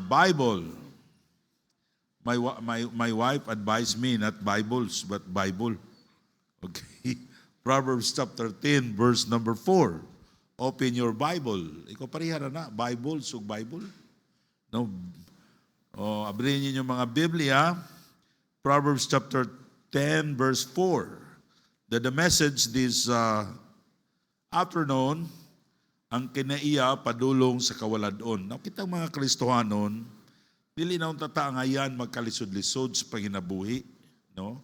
Bible. My wife advised me not Bibles, but Bible. Okay. Proverbs chapter 10, verse number 4. Open your Bible. Ikaw parihara na, Bible, sug Bible. No. Abrihin niyo yung mga Biblia. Proverbs chapter 10, verse 4. The message this afternoon, ang kinaiya padulong sa kawaladon. Now, kitang mga Kristohanon, dili na tataangayan magkalisod-lisod sa panginabuhi, no?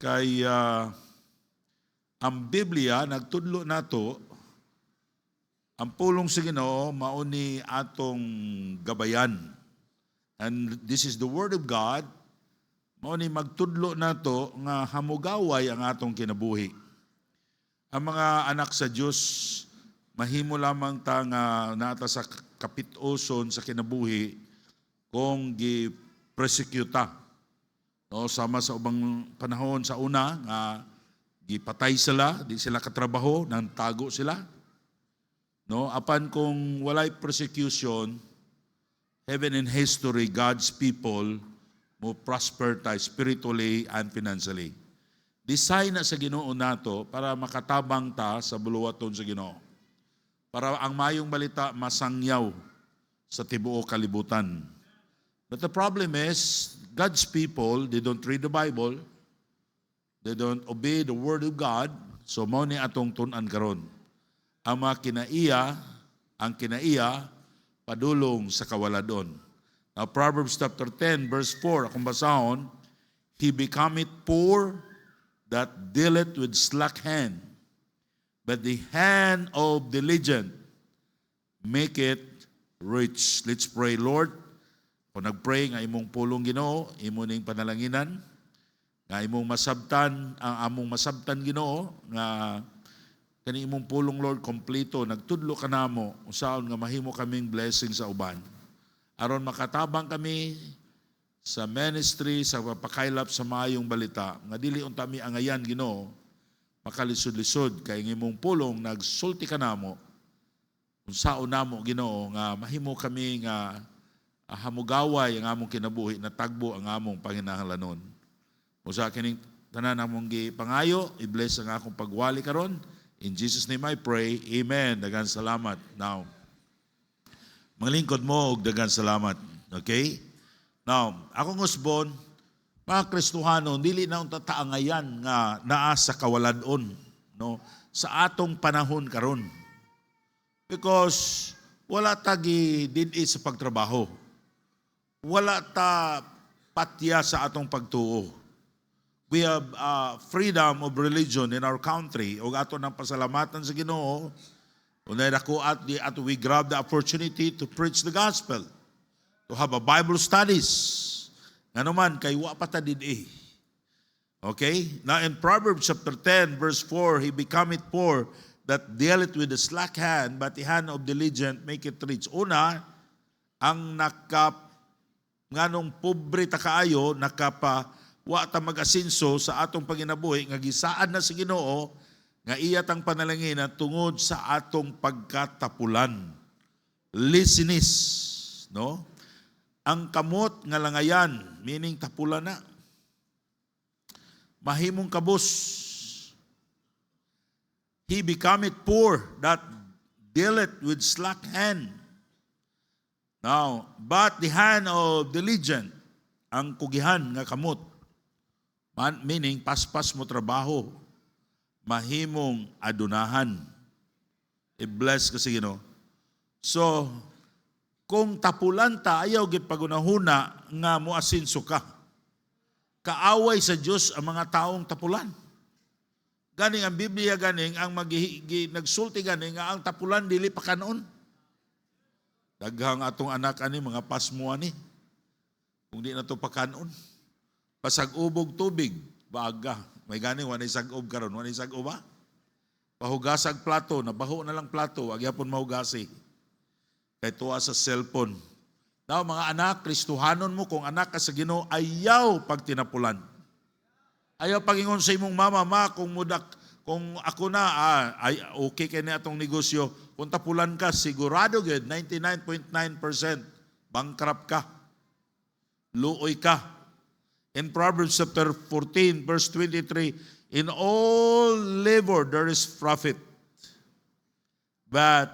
Kay ang Biblia nagtudlo nato ang pulong sa Ginoo mao ni atong gabayan. And this is the word of God. Mao ni magtudlo nato nga hamugaway ang atong kinabuhi. Ang mga anak sa Dios mahimo lamang ta nga nata sa kapit-oson sa kinabuhi kung gi-persecute. No, sama sa ubang panahon sa una nga gipatay sila, di sila katrabaho, nang tago sila. No, apan kung walay persecution, heaven and history, God's people mo prosper tayo spiritually and financially. Design na sa Ginoo nato para makatabang ta sa buluwaton sa Ginoo. Para ang mayong balita masangyaw sa tibuok kalibutan. But the problem is, God's people, they don't read the Bible, they don't obey the Word of God, so mao ni atong tun-an karon. Ang mga kinaiya, padulong sa kawaladon. Now, Proverbs chapter 10, verse 4, akong basahon, he becometh poor that dealeth with slack hand, but the hand of diligent make it rich. Let's pray, Lord. Kung nag-pray nga imong pulong Ginoo, imo ning panalanginan, nga imong masabtan, ang among masabtan Ginoo, nga kani imong pulong Lord kompleto, nagtudlo ka namo, usaon nga mahimo kaming blessing sa uban. Aron makatabang kami sa ministry, sa pagpakailap sa maayong balita, nga dili unta mi angayan Ginoo, makalisod-lisod, kay imong pulong, nagsulti ka namo, unsaon namo Ginoo, nga mahimo kami nga hamugaway ang among kinabuhi na tagbo ang among panginahanglanon. Usa kining tanan among gipangayo, i-bless ang akong pagwali karon. In Jesus name I pray. Amen. Daghang salamat. Now, mga lingkod mo og daghang salamat. Okay? Now, akong usbon, mga Kristohanon, dili na unta taangayan nga naa sa kawaladon, no? Sa atong panahon karon. Because wala tagi dili sa pagtrabaho. Wala ta patya sa atong pagtuo. We have freedom of religion in our country. O ato ng pasalamatan sa Ginoo, unay dako at we grab the opportunity to preach the gospel, to have a Bible studies. Nga naman, kay wa pa ta did. Okay? Now in Proverbs chapter 10, verse 4, he becometh poor that dealeth with the slack hand, but the hand of diligent make it rich. Una, ang nganong pobre ta kaayo, wa ta mag-asinso sa atong panginabuhi, nga gisaan na sa Ginoo, nga iyatang panalangin tungod sa atong pagkatapulan. Listenis, no? Ang kamot nga langayan, meaning tapulan na. Mahimong kabus. He becometh poor that dealeth with slack hand. Now, but the hand of diligent, ang kugihan nga kamot, meaning paspas mo trabaho, mahimong adunahan. I-bless kasi Ginoo. So, kung tapulan ta, ayaw gid pagunahuna nga moasinso ka. Kaaway sa Dios ang mga taong tapulan. Ganing ang Biblia ganing ang nagsulti ganing nga ang tapulan dili pa kanon. Daghang atong anak ani mga pasmo ani. Kung di na to pakanon. Pasag-ubog tubig, baga. May ganing wanay sag-ob karon, wanay sag-ob ba? Pahugasag plato, nabaho na lang plato, wag yapon mahugasi. Kay tuwa sa cellphone. Now mga anak, Kristohanon mo kung anak ka sa Ginoo, ayaw pag tinapulan. Ayaw pagingon sa imong mama, kung ako na, ay okay kay ni atong negosyo. Kung tapulan ka, sigurado gid 99.9% bankrupt ka, luoy ka. In Proverbs chapter 14, verse 23, in all labor there is profit, but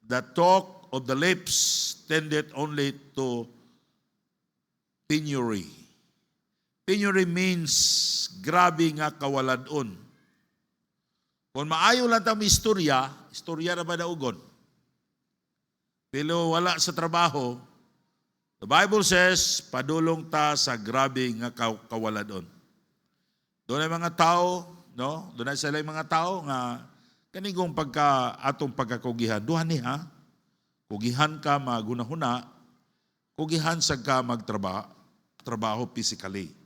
the talk of the lips tendeth only to penury. Penury means grabe nga kawaladon. Kung maayo lang tamo istorya na ba naugon? Pero wala sa trabaho, the Bible says, padulong ta sa grabe nga kawaladon. Doon ay mga tao, no? Doon ay sila mga tao nga kanigong atong pagkakugihan. Duhan niya, kugihan ka magunahuna, kugihan sa ka magtrabaho physically.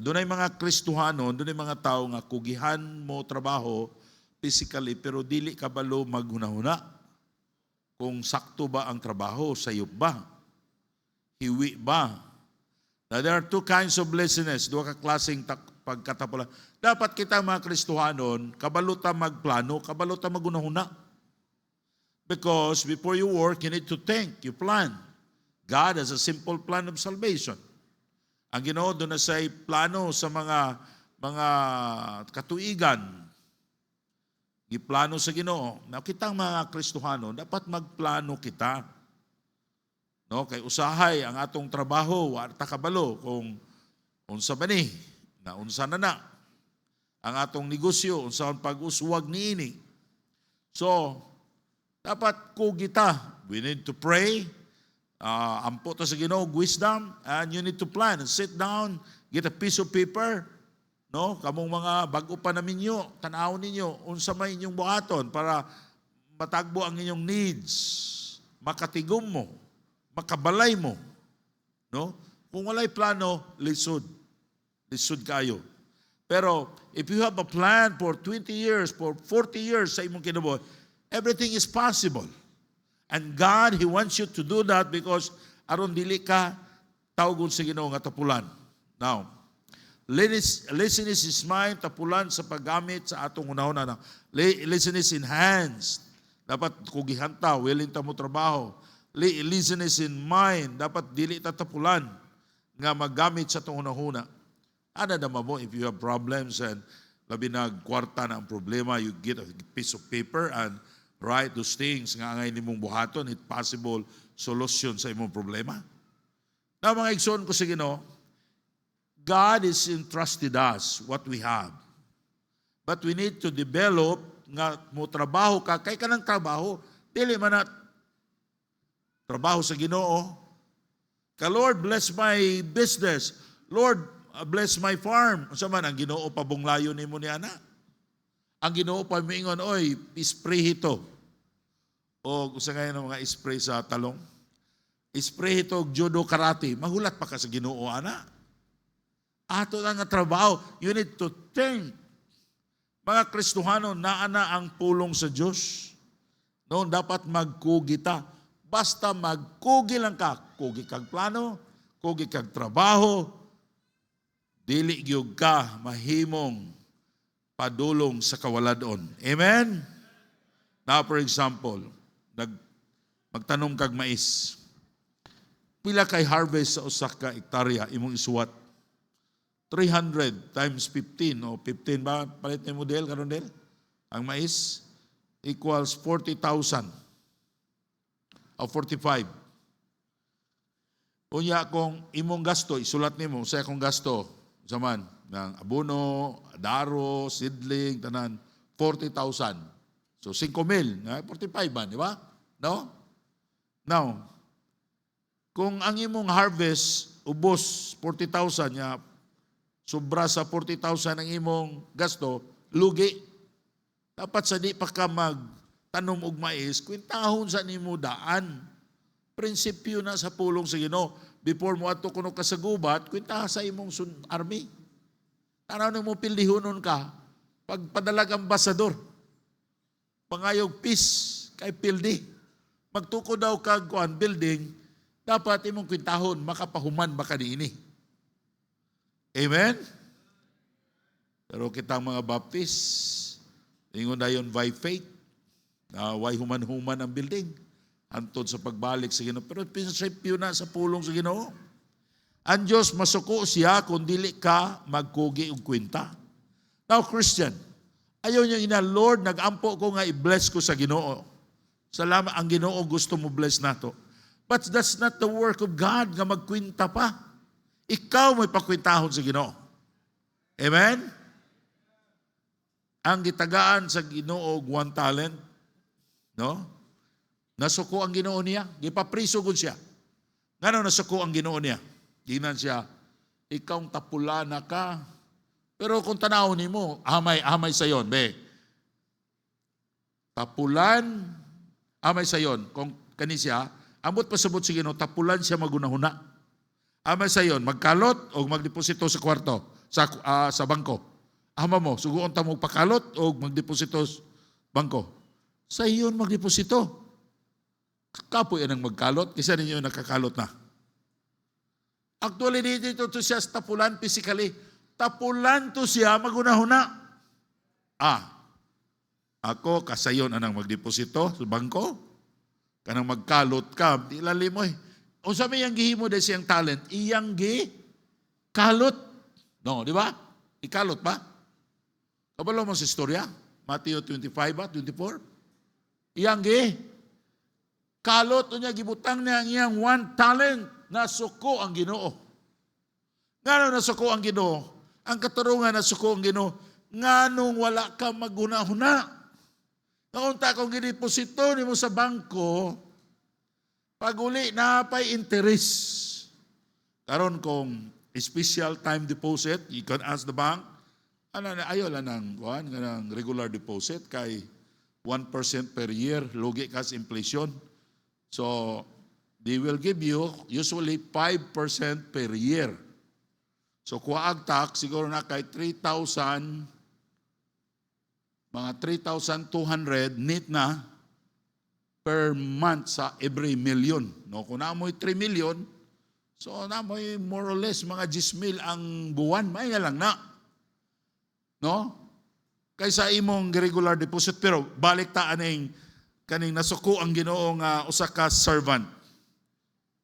Doon ay mga Kristohanon, doon ay mga tao nga kugihan mo trabaho physically, pero dili ka balo maghunahuna. Kung sakto ba ang trabaho, sayop ba? Hiwi ba? Now, there are two kinds of laziness, dua ka klaseng pagkatapulan. Dapat kita mga Kristohanon, kabalo ta magplano, kabalo ta maghunahuna. Because before you work, you need to think, you plan. God has a simple plan of salvation. Ang Ginoo doon na say plano sa mga katuigan. Giplano sa Ginoo. Now kitang mga Kristohano, dapat magplano kita. No, kay usahay ang atong trabaho, wa ta kabalo kung unsa ba ni, na unsa na. Ang atong negosyo, unsa ang pag-uswag niini. So, dapat kugita. We need to pray. Ampo ta sa Ginoo wisdom, and you need to plan and sit down, get a piece of paper, no? Kamong mga bag-o pa namin nyo, tanaw ninyo unsa may inyong buhaton para matagbo ang inyong needs, makatigom mo, makabalay mo, no? Kung walay plano, lisod kayo. Pero if you have a plan for 20 years, for 40 years sa imong kinabuhi, everything is possible. And God, He wants you to do that because aron dili ka tawgon sa Ginoo nga tapulan. Now, laziness is mind, tapulan sa paggamit sa atong unahuna. Laziness in hands, dapat kugihan ta, willing ta mo trabaho. Laziness in mind, dapat dili ta tapulan nga maggamit sa atong unahuna. Ano naman mo, if you have problems and labi na kwarta na ang problema, you get a piece of paper and write those things nga ngay nimong buhaton, it possible solution sa imong problema. Now, mga igsoon ko sa Ginoo, God is entrusted us what we have. But we need to develop nga mo trabaho ka, kay kanang trabaho, dili man na trabaho sa Ginoo. Ka Lord, bless my business. Lord, bless my farm. Unsa man ang Ginoo pabunglayon nimo ni ana? Ang Ginoo pa miingon, oy, spray ito. O gusto ngayon ng mga spray sa talong. Spray ito, judo, karate. Mahulat pa ka sa Ginoo, ana. Ato na nga trabaho. You need to think. Mga Kristohano, naana ang pulong sa Diyos. Noon dapat magkugita. Basta magkugi lang ka. Kugi kag plano, kugi kag trabaho. Dili gyud ka mahimong padulong sa kawaladon. Amen? Now, for example, magtanom kag mais. Pila kay harvest sa usa ka hektarya imong isuwat? 300 times 15 o 15 ba palit ni model karon del? Ang mais equals 40,000 o 45. Unya kung imong gasto isulat nimo sa akong gasto zaman ng abono, daro, seedling, tanan, 40,000. So, 5,000, 45 ba, di ba? No? Now, kung ang imong harvest, ubos, 40,000, sobra sa 40,000 ang imong gasto, lugi. Dapat sa di pa ka magtanom og mais, kwintahon sa nimo daan. Prinsipyo na sa pulong sa Ginoo. Before mo ato kuno ka sa gubat, kwintahan sa imong army. Tanaw nimo pildihonon ka, pagpadalag ambasador. Pangayog peace kay pildi. Magtuko daw kag kuan building, dapat imong kwintahon makapahuman baka niini. Amen? Pero kitang mga Baptist, ingon dayon by faith, why human-human ang building. Antod sa pagbalik sa Ginoo. Pero prinsipyo na sa pulong sa Ginoo. Ang Diyos masuko siya kung dili ka magkugi og kwenta. Now Christian, ayaw niya ina, Lord, nag-ampo ko nga i-bless ko sa Ginoo. Salamat, ang Ginoo gusto mo bless nato. But that's not the work of God nga magkwenta pa. Ikaw may pakwintahon sa Ginoo. Amen? Ang gitagaan sa Ginoo one talent, no? Nasuko ang Ginoo niya, gipapriso gud siya. Ngano nasuko ang Ginoo niya? Ginan siya, ikaw tapulana ka. Pero kung tanaw nimo, amay sayon, be. Tapulan, amay sayon. Kung kani siya, ambot pasabot sa Ginoo, tapulan siya magunahuna. Amay sayon, magkalot o magdeposito sa kwarto, sa bangko. Ama mo, suguon ta mo pakalot o magdeposito sa bangko. Sa iyon magdeposito. Kapoy ang magkalot, kaysa ninyo nakakalot na. Actually, dito to siya sa tapulan physically. Tapulan to siya magunahuna. Ako, kasayon anang magdeposito sa bangko. Kanang magkalot ka, di lalim mo eh. O sabi yung gihimo dahil siyang talent, iyang kalot. No, di ba? Ikalot ba? Kabalo mo sa istorya? Matthew 25 ba? 24? Iyang kalot o niya, gibutang niya ang iyang one talent na suko ang Ginoo. Ngano na suko ang Ginoo? Ang katurungan na suko ang Ginoo, nganong wala ka magunahuna. Naunta kong giniposito ni mo sa bangko, pag-uli na pa'y interest. Karon kung special time deposit, you can ask the bank, ayaw lang ng regular deposit kay 1% per year, lugi ka sa inflation. So, they will give you usually 5% per year. So, kuwaag tax, siguro na kay 3,000, mga 3,200 net na per month sa every million. No, kung naamoy 3 million, so naamoy more or less mga 10,000 ang buwan, may lang na. No? Kaysa imong regular deposit, pero balik ta kaning nasuko ang Ginoo nga usa ka servant.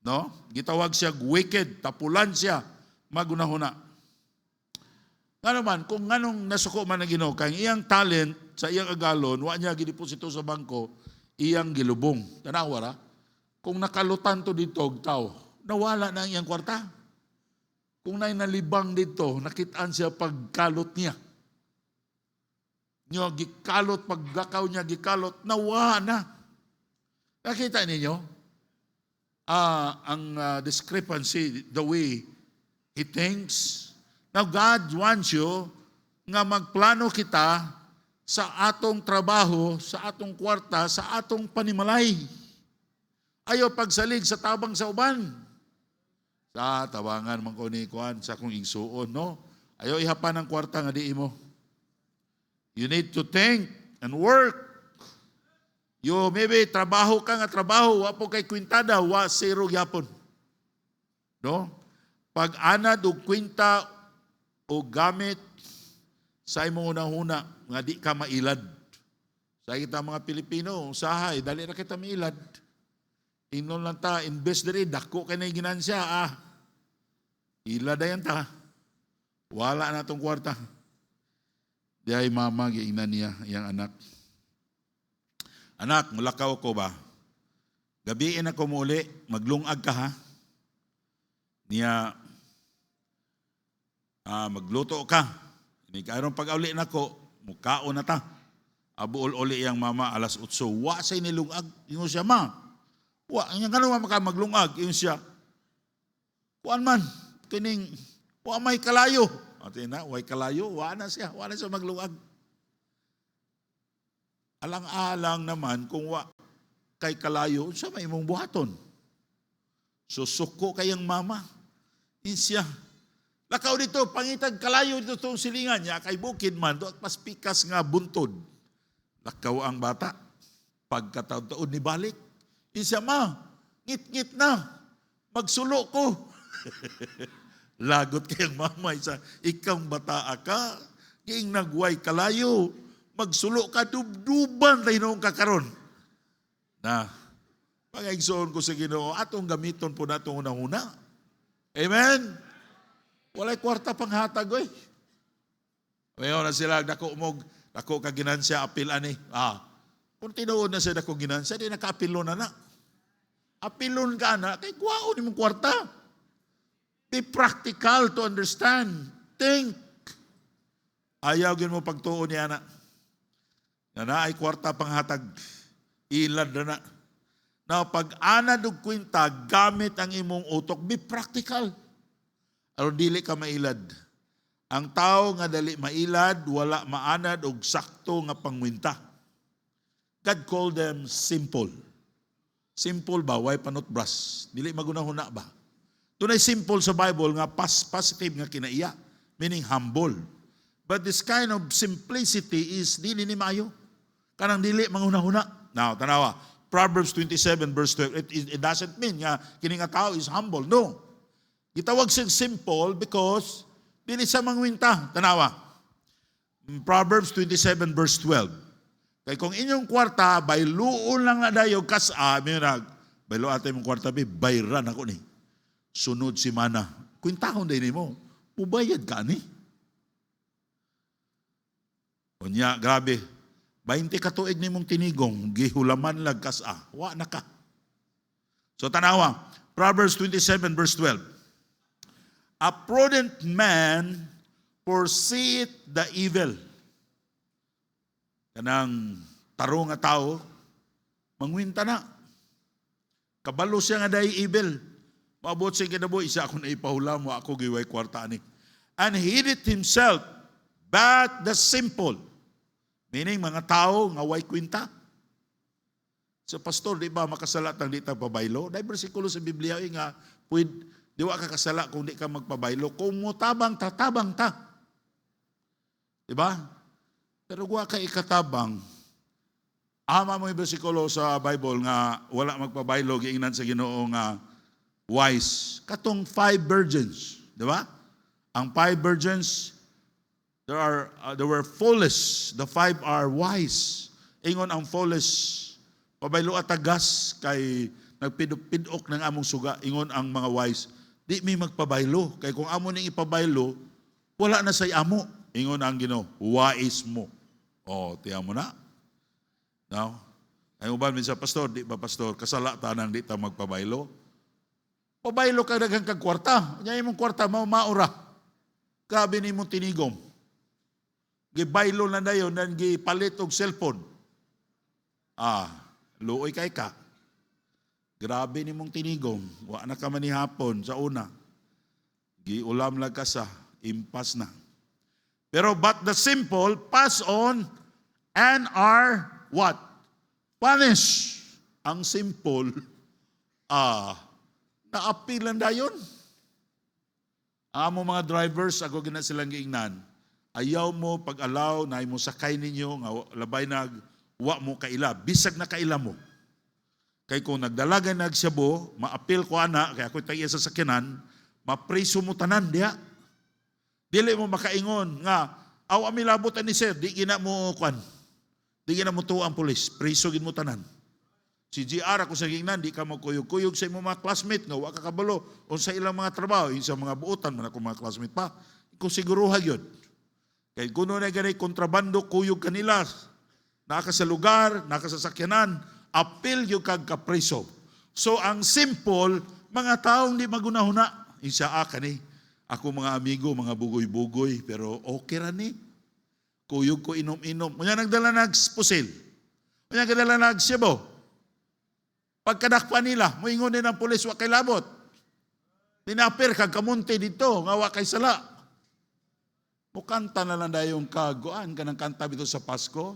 No? Gitawag siya wicked, tapulan siya, magunahuna. Nga naman, kung nganong nasuko man ang Ginoo, kay iyang talent sa iyang agalon, wa niya gideposito sa bangko, iyang gilubong. Tanawara, kung nakalutan to dito, tao, nawala na ang iyang kwarta. Kung nalibang dito, nakitaan siya pagkalot niya. Niyo, gikalot, paggakaw niya, gikalot, nawa na. Nakita ninyo? Ang discrepancy, the way he thinks. Now, God wants you nga magplano kita sa atong trabaho, sa atong kwarta, sa atong panimalay. Ayaw pagsalig sa tabang sa uban. Sa tabangan man ko ni Kuan, sa akong igsuon, no? Ayaw ihapan ang kwarta nga di mo. You need to think and work. You maybe trabaho ka nga trabaho, wa po kay kwintada, wa zero gyapon. No? Pag anad og kwinta o gamit sa imong unahuna nga di ka mailad. Sa kita mga Pilipino, usahay, dali na kita mailad. Ingnon lang ta, invest diri, dako kay na ginansya, ilad ayan ta. Wala na tong kwarta. Di ay mama, giingnan niya, iyang anak. Anak, mulakaw ko ba? Gabiin ako muli, maglungag ka ha. Niya, magluto ka. Ikaroon pag-auli na ko, mukaon na ta. Abuol uli iyang mama, alas 8. Wa say nilungag. Yung siya, ma. Wa, yung kanong maka maglungag. Yung siya, kuan man, kining, wa may kalayo. Ate na, way kalayo, wa na siya maglungag. Alang-alang naman, kung wa kay kalayo, siya may imong buhaton. Susuko kayang mama. Yung siya, lakaw dito, pangitag kalayo dito itong silingan niya, kay bukid man, doon mas pikas nga buntod. Lakaw ang bata, pagkataon-taon ni balik. Isa ma, ngit-ngit na, magsulo ko. Lagot kayang mama, isa, ikaw bata ka, king nagway kalayo, magsulo ka, dubduban tayo noong kakaron. Na, Pag-igsoon ko sa Ginoo, atong gamiton po natong una-una. Amen? Walay kwarta pang hatag, oy. Mayon na sila, dako ka ginansya, apil ani. Kung tinuod na siya dako ginansya, di naka-apilon na. Apilon ka na, kay kuwaon ni mong kwarta. Be practical to understand. Think. Ayaw gin mo pagtuon niya na. Na ay kwarta pang hatag. Ilad na. Now, pag anad og kwinta, gamit ang imong utok, be practical. Pero dili ka mailad. Ang tao nga dali mailad, wala maanad og sakto nga pangwinta. God called them simple. Simple ba? Why panutbras? Dili magunahuna ba? Tunay simple sa Bible nga positive nga kinaiya. Meaning humble. But this kind of simplicity is dili ni maayo. Kanang dili mangunahuna. Now, tanawa. Proverbs 27 verse 12. It doesn't mean nga kini nga tao is humble. No. Gitawag siyang simple because dili sa mangwinta. Tanawa. Proverbs 27 verse 12. Kay kung inyong kwarta, bayluon lang na dayo kasa, baylo atay mong kwarta, bayran ako ni. Sunod si mana. Kwintahon din mo. Ubayad ka ni. Unya, grabe. 20 katuig ni mong tinigong, gihulaman lag kasa. Wa na ka. So tanawa, Proverbs 27 verse 12. A prudent man foreseeth the evil. Kanang tarong nga tao, mangwinta na. Kabalo siya nga dahi evil. Maabot siya kinaboy, isa ako na ipahula mo, ako giway kwarta ani. And hid it himself, but the simple. Meaning, mga tao nga way kwinta. So, pastor, di ba makasalat ang di ta pabaylo? Dahil bersikulo sa Biblia, nga, di wa ka kasala kung di ka magpabaylo. Kung mo tabang ta, tabang ta. Di ba? Pero wa ka ikatabang, ama mo yung bersikulo sa Bible nga wala magpabaylo, giingnan sa Ginoo nga wise. Katong 5 virgins, di ba? Ang 5 virgins, there were foolish. The 5 are wise. Ingon ang foolish, pabaylo at tagas kay nagpidok ng among suga. Ingon ang mga wise, di may magpabaylo. Kay kung amo ning ipabaylo, wala na say amo. Ingon ang Ginoo, wais mo. Tiyan mo na. Now, ay uban minsan, pastor, di ba pastor, kasala tanang di ta magpabaylo? Pabaylo ka daghang kag kwarta. Nya imong kwarta maura. Grabe ni mong tinigom. Gibaylo na dayon nan gipalit og cellphone. Luoy kay ka. Grabe ni mong tinigom. Wa na ka manihapon sa una. Giulam lang ka sa impas na. Pero but the simple pass on and are what? Punish. Ang simple, naapilan dayon. Amo mga drivers, ako gina silang giingnan. Ayaw mo pag-alaw na mo sakay ninyo, nga labay wa mo kaila. Bisag na kaila mo. Kay kung nagdalagan nagsiyabo, maapil ko ana, kaya ako tayo sa sakyanan, mapriso mo tanan diha. Dili mo makaingon nga aw amilabot ani sir, di gina mo kwan. Di gina mo tuwa ang pulis, priso gid mo tanan. Si GR ako sa gingnan, di ka magkuyog-kuyog sa imong mga classmate nga wa ka kabalo unsa ilang mga trabaho, sa mga buotan man ako mga classmate pa. Iko siguruha gyud. Kay kuno na ganay kontrabando kuyog kanila. Naka sa lugar, naka sa sakyanan, apil yung kagkapriso. So ang simple, mga taong di magunahuna, isa kani. Ako mga amigo, mga bugoy-bugoy, pero okay ra ni. Kuyog ko inom-inom. Kanya nagdala nagpusil. Kanya nagdala nagsibo. Pagkadakpan nila, moingon din ang pulis, wa kay labot. Pinapir kag kamunti dito, nga wa kay sala. Mukanta na lang dayong kaguan, kanang kanta dito sa Pasko.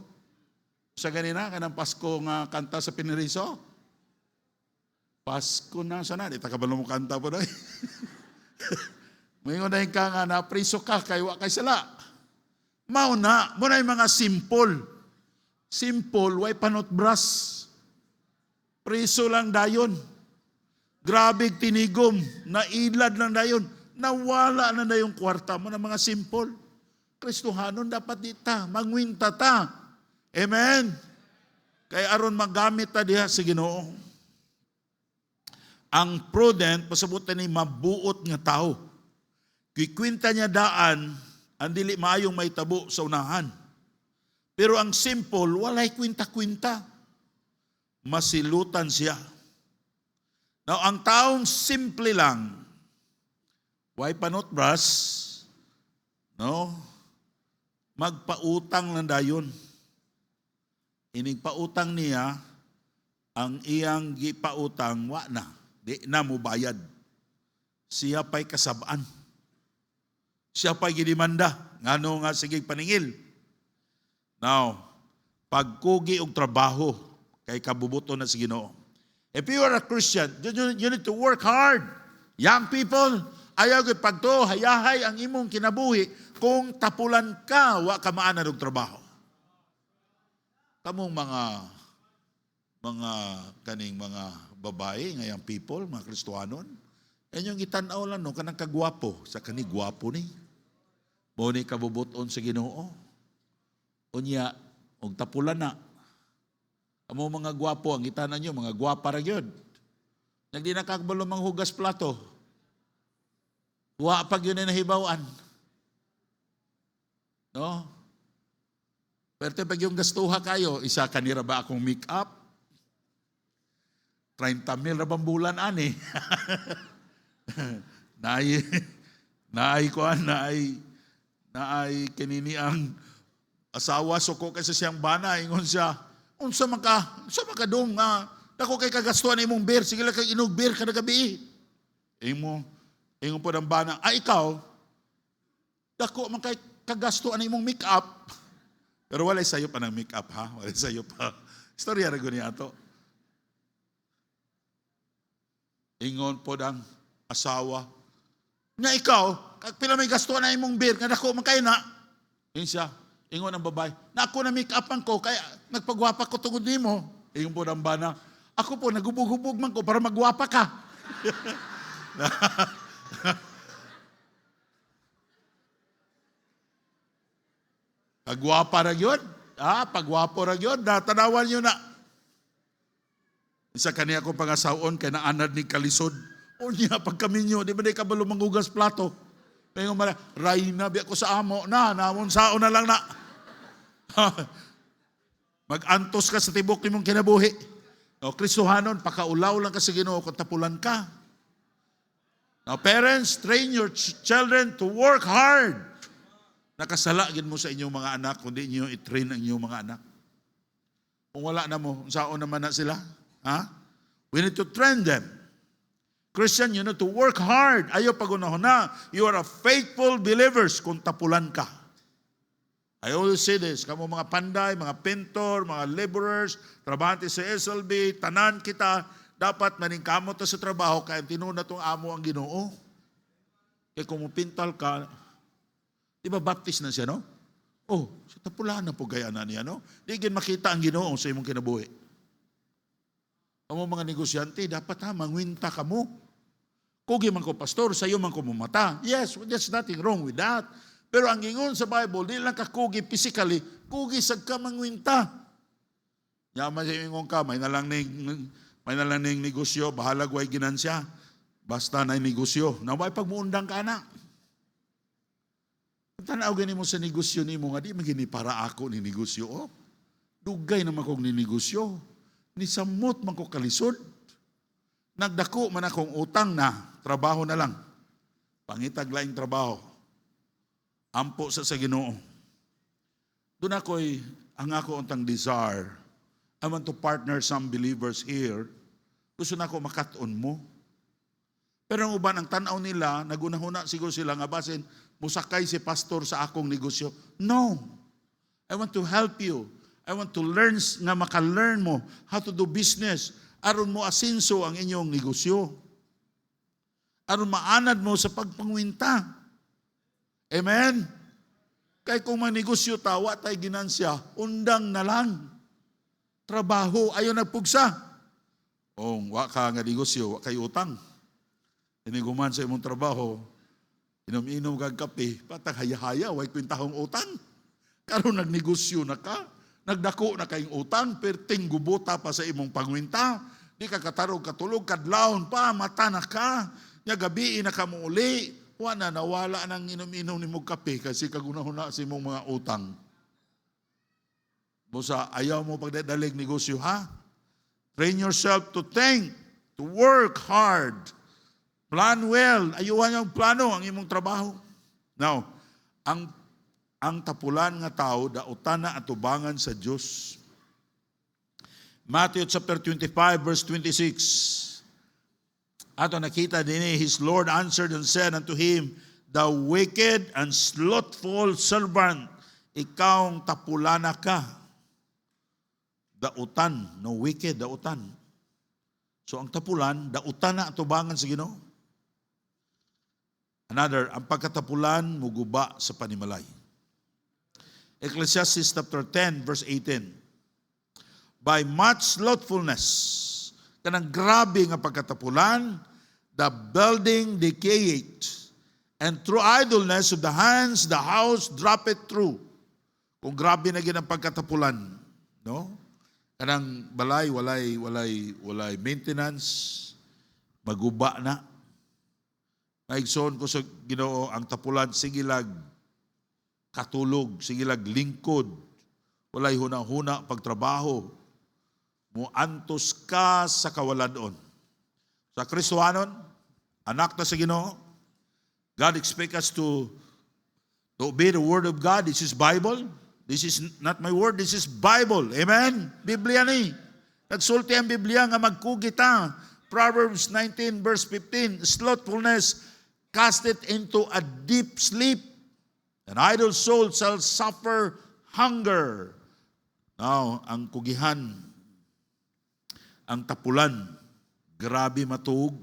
Sa ganina, kanang Pasko nga kanta sa Piniriso. Pasko na, sana, di takabalo mo kanta po doy. Moingon na ka nga na priso ka kay wa kay sala. Mauna, muna yung mga simple. Simple, way panotbras. Priso lang dayon. Grabe tinigom, nailad lang dayon. Nawala na dayon kwarta mo na mga simple. Kristohanon dapat dita, mangwinta ta. Amen. Kay aron magamit ta diha sa Ginoo. Ang prudent, pasabutan ni mabuot nga tao. Kikwinta niya daan, ang dili maayong may tabo sa unahan. Pero ang simple, walay kwinta-kwinta. Masilutan siya. Now, ang taong simple lang, why panotbras, no? Magpautang lang dayon. Inigpautang niya, ang iyang gipautang, wa na. Di na mo bayad. Siya pa'y kasabaan. Siya pa'y gidimanda. Ngano nga sige paningil. Now, pagkugi og trabaho, kay kabubuto na si Ginoo. If you are a Christian, you need to work hard. Young people, ayaw gid pagto, hayahay ang imong kinabuhi kung tapulan ka, wa ka maanan og trabaho. Kamong kaning mga babae, ngayang people, mga Kristohanon, inyong itanaw lang no, kanang kagwapo, sa kani gwapo ni. Mo ni kabubuton sa Ginoo. Unya, og tapulan na. Amo mga gwapo, ang itanan nyo, mga gwapa ra gyud. Nagdi na kakbalo manghugas plato. Wa pag yun ay nahibawan. No? Pero pag yung gastuha kayo, isa kanira ba akong make-up? 30,000 na bang bulan, ani? naay kinini ang asawa, suko kasi siyang bana, ingon siya, unsa makadong nga, dako kay kagastuhan imong beer, sige lang kay inog beer kada gabi. Ingon po ng bana, ikaw, dako man kay kagastuhan imong make-up. Pero walay sayo pa ng make-up, ha? Walay sayo pa. Istorya ra guni ato. Ingon po ng asawa, nga ikaw, pila may gastuhan na imong beer, nga dako man kay na. Ingon siya, ingon ang babae, na ako na make-upan ko, kaya nagpagwapa ko tungod nimo. Ingon po ng bana, ako po, nagubog-hubog man ko para magwapa ka. Pagwapa ra yun. Pagwapo ra yun. Natanawan nyo na. Isa kaniya ko pangasawon, kaya naanad ni kalisod. O niya, pagkami nyo, di ba di ka ba lumanghugas plato? Ngayon mara, Rayna, biya ko sa amo na, namon sao na lang na. Mag-antos ka sa tibok ni mong kinabuhi. O, Kristohanon, pakaulaw lang ka sa Ginoo kung tapulan ka. Now, parents, train your children to work hard. Nakasalagin mo sa inyong mga anak, kundi niyo i-train ang inyong mga anak. Kung wala na mo, sao naman na sila? We need to train them. Christian, you need to work hard. Ayaw pagunahon na. You are a faithful believers kung tapulan ka. I always say this, kamo mga panday, mga pintor, mga laborers, trabahante sa SLB, tanan kita, dapat maningkamot ta sa trabaho, kaya tinuna tong amo ang Ginoo. Kaya kung pintal ka, di ba baptist na siya, no? Oh, sa tapulan na po gaya na niya, no? Di gin makita ang Ginoo sa imong kinabuhi. Kamo mga negosyante, dapat mangwinta ka mo. Kugi man ko pastor, sayo man ko mumata. Yes, there's nothing wrong with that. Pero ang ingon sa Bible, di lang ka kugi physically, kugi sad ka mangwinta. Yaman sa ingon ka, may nalang ning negosyo, bahalag way ginansya. Basta na negosyo. Naway pagmuundang ka na. Tanaw gani mo sa negosyo ni mo nga, di magini para ako ni negosyo. Oh. Dugay naman kong ni negosyo. Nisamot man ko kalisod. Nagdako man akong utang na, trabaho na lang. Pangitag laing trabaho. Ampo sa Ginoo. Doon ako'y, ang ako untang desire, I want to partner some believers here. Gusto na ako makaton mo. Pero ang uban, ang tanaw nila, nagunahuna siguro sila nga basin, musakay si pastor sa akong negosyo. No. I want to help you. I want to learn, nga maka-learn mo how to do business. Aron mo asinso ang inyong negosyo. Aron maanad mo sa pagpangwinta. Amen? Kaya kung manegosyo tawa tayo ginansya, undang na lang. Trabaho, ayaw nagpugsa. O, wa ka nga negosyo, wa kay utang. Iniguman sa imong trabaho, inom-inom kag kape, patang haya-haya, way kwintahong utang. Karon nagnegosyo na ka, nagdako na kayong utang, perting gubuta pa sa imong pangwinta, Di ka katarog, katulog, kadlawon pa, mata na ka. Nya gabi na ka mo uli. Wala nawala nang inom-inom ni mong kape kasi kagunahuna sa mong mga utang. Busa, ayaw mo pagdadalig negosyo, ha? Train yourself to think, to work hard. Plan well. Ayuhan yung plano ang imong trabaho. Now, ang tapulan nga tao, dautan na atubangan sa Diyos. Matthew chapter 25, verse 26. Ato nakita din his Lord answered and said unto him, the wicked and slothful servant, ikaw ang tapulana ka. Dautan, no wicked, dautan. So ang tapulan, dautan na atubangan sa Ginoo. Another, ang pagkatapulan muguba sa panimalay. Ecclesiastes chapter 10, verse 18. By much slothfulness, kanang grabe nga pagkatapulan, the building decayeth, and through idleness of the hands, the house droppeth through. Kung grabe na ginang pagkatapulan, no? Kanang balay, walay maintenance, maguba na. Naigsoon ko sa Ginoo ang tapulan, sigilag katulog, sigilag lingkod, walay huna-huna pagtrabaho, muantos ka sa kawaladon. Sa Kristohanon, anak na sa Ginoo, God expects us to obey the Word of God. This is Bible. This is not my word, this is Bible. Amen? Biblia ni. Nagsulti ang Biblia nga magkugita. Proverbs 19 verse 15, slothfulness casteth into a deep sleep. An idle soul shall suffer hunger. Now, ang kugihan, ang tapulan, grabe matuog,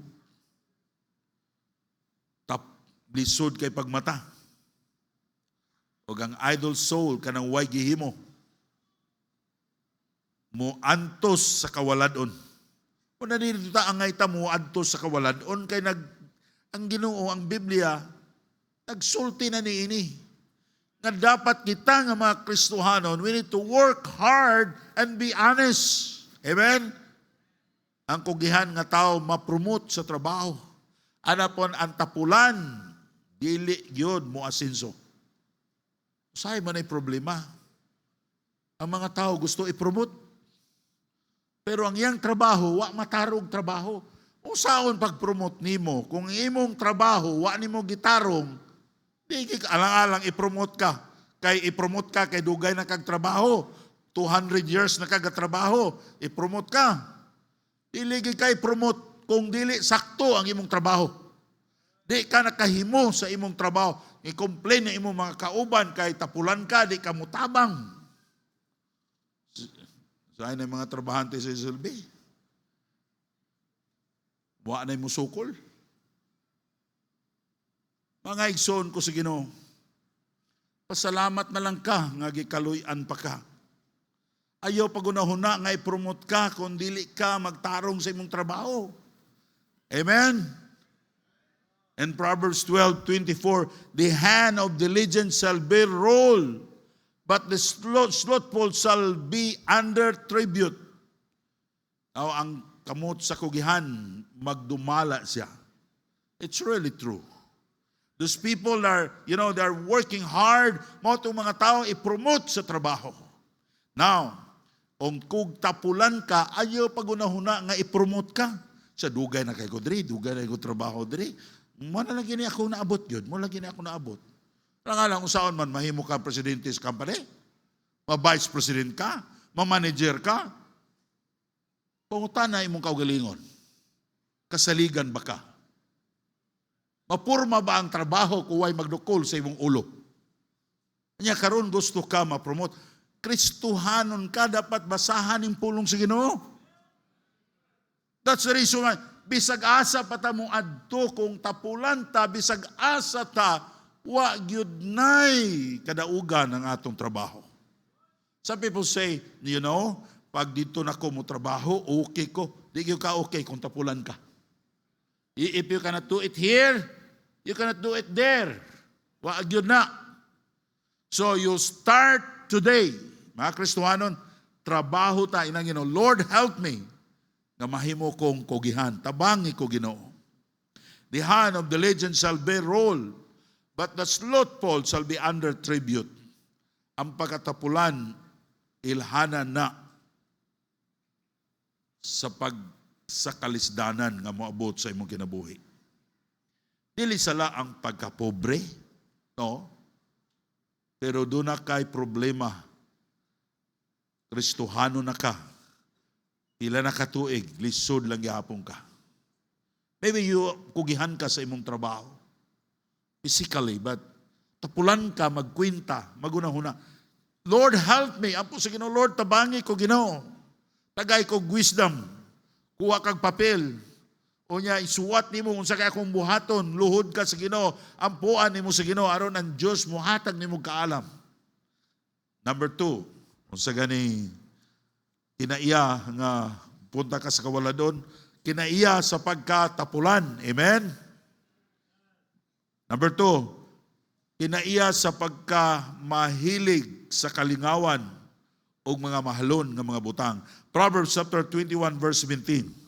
lisod kay pagmata. O ang idle soul, kanang way gihimo, mo antos sa kawaladon. Kung nanito ta angay ta mo antos sa kawaladon, kay ang Ginoo, ang Biblia, nagsulti na niini. Nga dapat kita nga mga Kristohanon, we need to work hard and be honest. Amen? Ang kugihan nga tao ma-promote sa trabaho. Anapon ang tapulan, dili yun mo asinso. Say man ay problema. Ang mga tao gusto i-promote. Pero ang iyang trabaho, wa matarong trabaho. Kung saan pag-promote nimo, kung imong trabaho, wa nimo gitarong, di alang-alang i-promote ka. Kay i-promote ka, kay dugay na kag trabaho. 200 years na kagatrabaho, i-promote ka. Dili ka i-promote kung dili sakto ang imong trabaho. Di ka nakahimo sa imong trabaho. I-complain na imong mga kauban kay tapulan ka, di ka mutabang. Saan na mga trabahante sa SLB? Wa na mo sukol. Mga igsoon ko sa Ginoo, pasalamat na lang ka nga gikaluy-an pa ka. Ayaw pagunahuna nga i-promote ka kung dili ka magtarong sa imong trabaho. Amen? In Proverbs 12:24, the hand of diligence shall bear rule, but the slothful shall be under tribute. Now, ang kamot sa kugihan, magdumala siya. It's really true. Those people are, they're working hard, mo itong mga tao i-promote sa trabaho. Now, kung tapulan ka, ayaw pagunahuna nga i-promote ka. Sa dugay na kay ko diri, dugay na ko trabaho diri. Mo na lagi ni ako naabot yun. Mo lagi ni ako naabot. Nga lang, kung saan man, mahimo ka presidente sa company, ma-vice president ka, ma-manager ka, pangutan na imong kaugalingon. Kasaligan ba ka? Mapurma ba ang trabaho kung way magdukol sa imong ulo? Kanya karon gusto ka ma-promote. Kristohanon ka, dapat basahan yung pulong sa Ginoo. That's the reason why, bisag asa pa ta mo adto kung tapulan ta, bisag asa ta, wa gyud nay kadaugan ang atong trabaho. Some people say, pag dito na ko mo trabaho, okay ko. Di ka okay kung tapulan ka. If you cannot do it here, you cannot do it there. Wa gyud na. So you start today. Mga Kristohanon, trabaho ta inang Lord help me nga mahimo kong kugihan. Tabangi ko, Ginoo. The hand of the legend shall bear roll, but the slothful shall be under tribute. Ang pagkatapulan, ilhanan na sa kalisdanan nga moabot sa imong kinabuhi. Dili sala ang pagkapobre, no? Pero doon na kay problema. Kristohano na ka. Pila na katuig, lisod lang gihapon ka. Maybe kugihan ka sa imong trabaho. Physically, but tapulan ka, magkwinta, magunahuna. Lord, help me. Apo sa Ginoo, Lord, tabangi ko, Ginoo. Tagay ko wisdom. Kuha kag papel. O niya, isuwat nimo kung sa kaya kong buhaton. Luhod ka sa Ginoo. Ampuan nimo sa Ginoo. Aron ang Diyos muhatag nimo kaalam. Number 2, kung sa gani, kinaiya nga punta ka sa kawaladon, kinaiya sa pagkatapulan. Amen? Number 2, kinaiya sa pagkamahilig sa kalingawan o mga mahalon ng mga butang. Proverbs chapter 21 verse 17.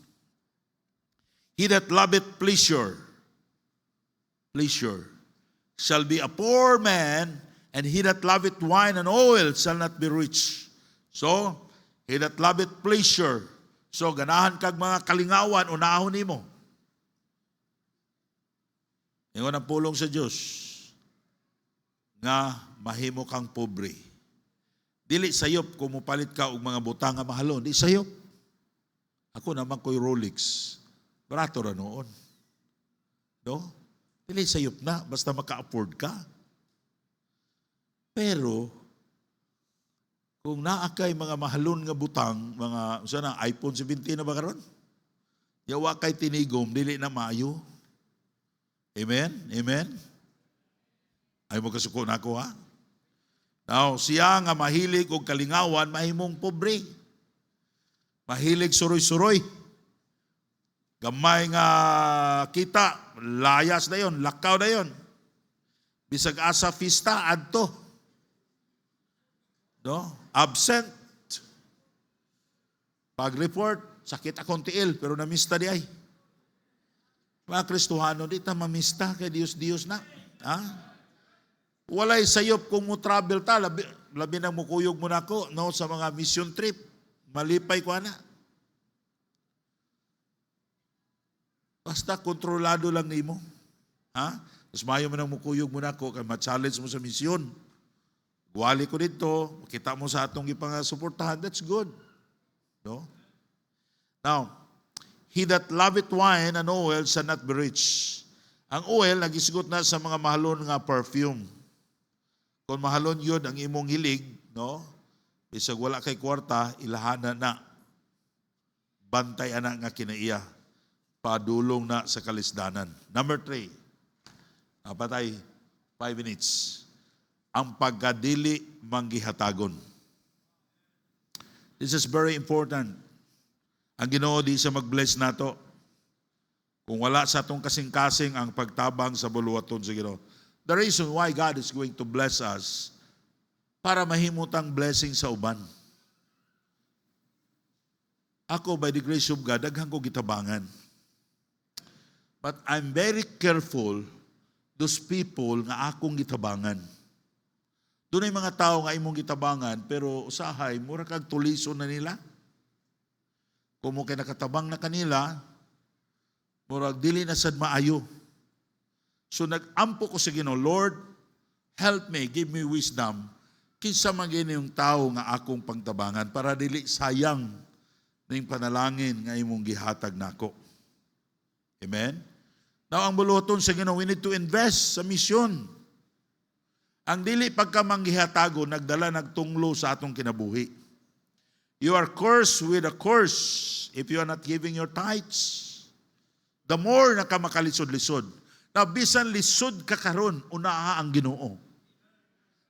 He that loveth pleasure shall be a poor man, and he that loveth wine and oil shall not be rich. So, he that loveth pleasure, so ganahan kag mga kalingawan, unahon nimo. Ingon ang pulong sa Diyos nga mahimo kang pobre. Dili sayop kung mupalit ka og mga butang nga mahalon, di sayop. Ako naman ko'y Rolex. Barato ra noon. No? Dili sayop na basta maka-afford ka. Pero kung naakay mga mahalon nga butang, mga sana iPhone 17 na ba karon? Yawa kay tinigom, dili na maayo. Amen? Amen? Ay mo kasuko na ako, ha? Now, siya nga mahilig og kalingawan, mahimong pobre. Mahilig suroy-suroy. Gamay nga kita, layas na yon, lakaw na yon. Bisag asa fista, adto. No? Absent. Pag-report, sakit akong tiil, pero namista di ay. Mga Kristohano, di ta mamista kay Diyos na. Ha? Walay sayop kung mo travel ta, labi na mo kuyog mo na ako, no, sa mga mission trip. Malipay ko na. Basta kontrolado lang nimo. Ha? Mas mayo mo nang mukuyog mo na ako, kaya ma-challenge mo sa misyon. Guwali ko dito, kita mo sa atong ipangasuportahan, that's good. No? Now, he that loveth wine and oil shall not be rich. Ang oil, nagisugot na sa mga mahalon nga perfume. Kung mahalon yun ang imong hilig, no? Bisag wala kay kwarta, ilahana na. Bantay ana nga kinaiya. Padulong na sa kalisdanan. Number 3. Napatay, 5 minutes. Ang pagkadili manggihatagon. This is very important. Ang Ginoo di sa mag-bless nato. Kung wala sa atong kasing-kasing ang pagtabang sa buluwaton sa Ginoo. The reason why God is going to bless us, para mahimutang blessing sa uban. Ako, by the grace of God, daghang ko gitabangan. But I'm very careful those people nga akong gitabangan. Doon ay mga tao nga imong gitabangan, pero usahay, mura kag tuliso na nila. Kung mo kay nakatabang na kanila, murag dili na sad maayo. So nag-ampo ko sa Ginoo, Lord, help me, give me wisdom. Kinsa man gini yung tao nga akong pangtabangan para dili sayang ning panalangin nga imong gihatag nako. Amen? Now, ang buluton sa Ginoo, we need to invest sa misyon. Ang dili pagkamanggihatago, nagtunglo sa atong kinabuhi. You are cursed with a curse if you are not giving your tithes. The more na ka makalisod-lisod. Na bisan lisod ka karon, unaha ang Ginoo.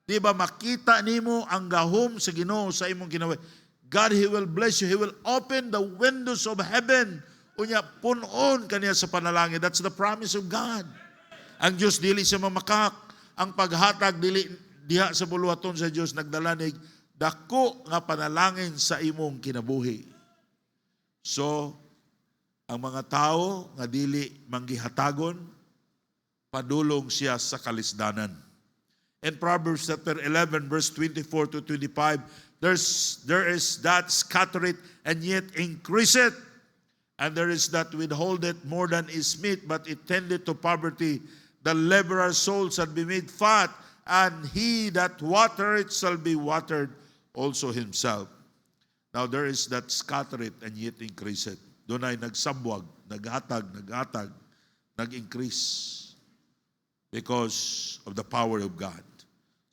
Di ba makita nimo ang gahom sa Ginoo sa imong kinabuhi. God, He will bless you. He will open the windows of heaven. Unya, punon kaniya sa panalangin. That's the promise of God. Ang Diyos dili siya mamakak. Ang paghatag dili diha sa buluhaton sa Diyos nagdalanig dako nga panalangin sa imong kinabuhi. So, ang mga tao nga dili manggihatagon, padulong siya sa kalisdanan. In Proverbs chapter 11, verse 24 to 25, there is that scattereth and yet increaseth, and there is that withholdeth more than is meet, but it tendeth to poverty. The laborer's soul shall be made fat, and he that watereth shall be watered also himself. Now there is that scattereth and yet increaseth. Doon ay nagsabwag, naghatag, nag-increase because of the power of God.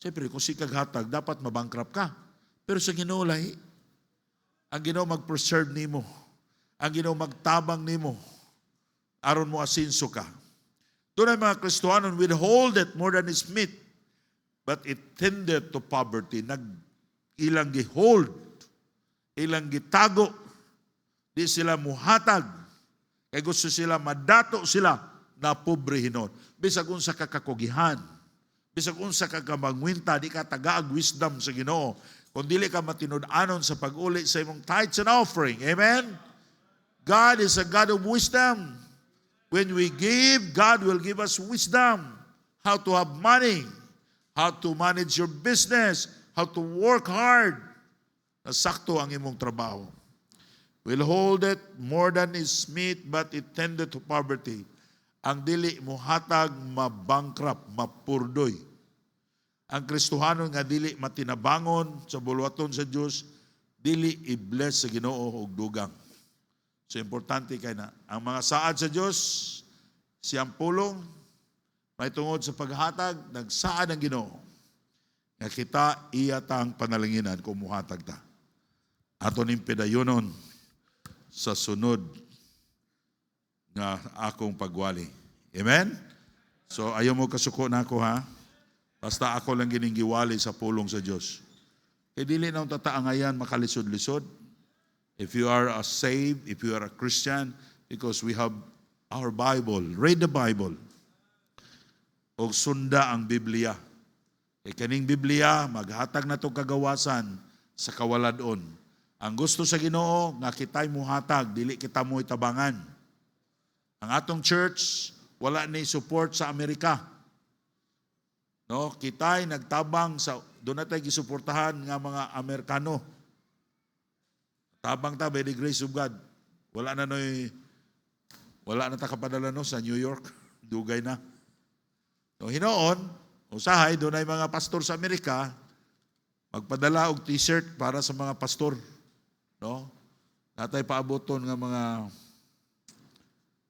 Siyempre, kung si kaghatag, dapat mabankrupt ka. Pero sa Ginoo lahi, ang Ginoo mag-preserve nimo, ang Ginoo magtabang nimo, aron mo asinso ka. Doon ay mga Kristohanon, withhold it more than is meet, but it tended to poverty. Ilang gihold, ilang gitago, di sila muhatag, kay gusto sila madato sila na pobrihinon. Bisag unsa ka kakugihan, bisag unsa ka kamangwinta, di ka tagaag wisdom sa Ginoo, kung dili ka matinud-anon sa pag-uli sa imong tithes and offering. Amen? God is a God of wisdom. When we give, God will give us wisdom. How to have money, how to manage your business, how to work hard. Nasakto ang imong trabaho. Will hold it more than is meet, but it tended to poverty. Ang dili mo hatag, mabankrupt, mapurdoy. Ang Kristohanon nga dili matinabangon sa bulwaton sa Dios, dili i-bless sa Ginoo og dugang. So importante kay na ang mga saad sa Dios, siyang pulong may tungod sa paghatag, nagsaad ang Ginoo. Nga kita iya tang panalanginan kung muhatag ta. Ato ning pidayonon sa sunod nga akong pagwali. Amen? So ayaw mo kasuko na ako ha. Basta ako lang giningiwali sa pulong sa Diyos. E dili na tataangayan makalisod-lisod. If you are a saved, if you are a Christian, because we have our Bible, read the Bible. O sunda ang Biblia. E kaning Biblia, maghatag na itong kagawasan sa kawaladon. Ang gusto sa Ginoo nga kitay muhatag, dili kita mo itabangan. Ang atong church wala ni support sa Amerika. No, kitay nagtabang sa doon natin gisuportahan nga mga Amerikano. Tabang ta by the grace of God. Wala na ta kapadala no sa New York. Dugay na. No, hinoon, usahay doon ay mga pastor sa Amerika magpadala og t-shirt para sa mga pastor. No? Natay paaboton nga mga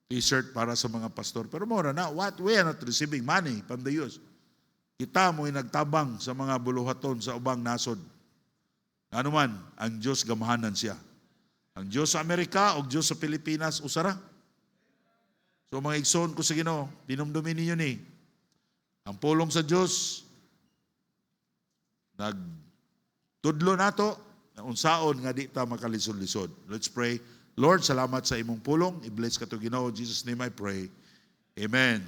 t-shirt para sa mga pastor. Pero mora na, what? We are not receiving money from the US. Kita mo'y nagtabang sa mga buluhaton sa ubang nasod. Ano man, ang Diyos gamahanan siya. Ang Diyos sa Amerika o Diyos sa Pilipinas, usara. So mga igsoon ko sa Ginoo, dinumdumin ninyo ni. Ang pulong sa Diyos, nagtudlo nato, na unsaon nga di ta makalisod-lisod. Let's pray. Lord, salamat sa imong pulong. I-bless ka to Ginoo. In Jesus' name I pray. Amen.